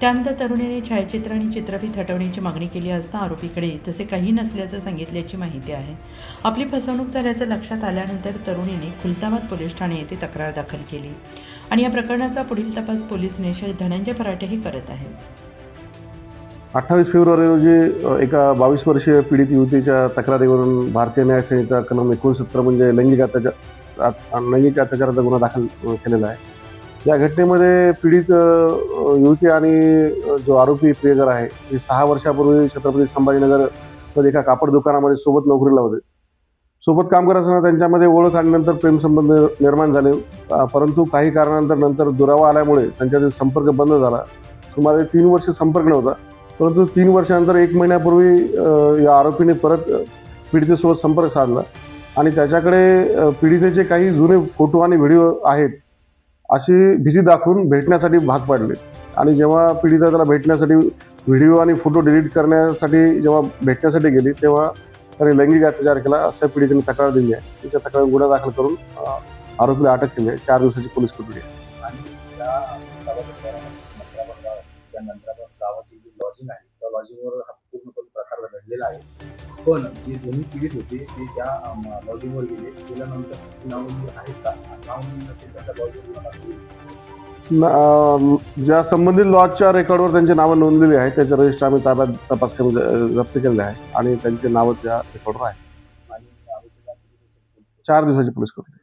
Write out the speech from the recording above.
त्यानंतर तरुणीने छायाचित्र आणि चित्रफित हटवण्याची मागणी केली असता आरोपीकडे तसे काही नसल्याचं सांगितल्याची माहिती आहे. आपली फसवणूक झाल्याचं लक्षात आल्यानंतर तरुणीने खुलताबाद पोलीस ठाणे येथे तक्रार दाखल केली आणि या प्रकरणाचा पुढील तपास पोलीस निरीक्षक धनंजय फराटेही करत आहेत. 28 फेब्रुवारी रोजी एका 22 वर्षीय पीडित युवतीच्या तक्रारीवरून भारतीय न्याय संहिता कलम 69 म्हणजे लैंगिक अत्याचाराचा गुन्हा दाखल केलेला आहे. या घटनेमध्ये पीडित युवती आणि जो आरोपी प्रियकर आहे ते 6 वर्षापूर्वी छत्रपती संभाजीनगरमध्ये एका कापड दुकानामध्ये सोबत नोकरीला होते. सोबत काम करत असताना त्यांच्यामध्ये ओळख आणि नंतर प्रेमसंबंध निर्माण झाले, परंतु काही कारणानंतर दुरावा आल्यामुळे त्यांच्यातील संपर्क बंद झाला. सुमारे 3 वर्ष संपर्क नव्हता, परंतु 3 वर्षानंतर 1 महिन्यापूर्वी या आरोपीने परत पीडितेसोबत संपर्क साधला आणि त्याच्याकडे पीडितेचे काही जुने फोटो आणि व्हिडिओ आहेत अशी भीती दाखवून भेटण्यासाठी भाग पाडले. आणि जेव्हा पीडिता त्याला भेटण्यासाठी व्हिडिओ आणि फोटो डिलीट करण्यासाठी जेव्हा भेटण्यासाठी गेली तेव्हा त्याने लैंगिक अत्याचार केला असं पीडितेने तक्रार दिली आहे. त्याच्या तक्रार गुन्हा दाखल करून आरोपीला अटक केली आहे. 4 दिवसाची पोलीस कोठडी आहे. गावाची जी लॉजिंग आहे त्या लॉजिंगवर हा पूर्णपणे प्रकार घडलेला आहे. पण जे दोन्ही पीडित होते ते त्या लॉजिंगवर गेल्यानंतर नावनोंदणी आहेत का? नावनोंदणी नसेल तर त्या लॉजिंगवर ज्या संबंधित लॉजच्या रेकॉर्डवर त्यांची नावं नोंदलेली आहेत त्याचे रजिस्टर आम्ही ताब्यात तपास करून जप्त केलेले आहे आणि त्यांचे नावं त्या रेकॉर्डवर आहे. आणि 4 दिवसाची पोलीस कोठडी.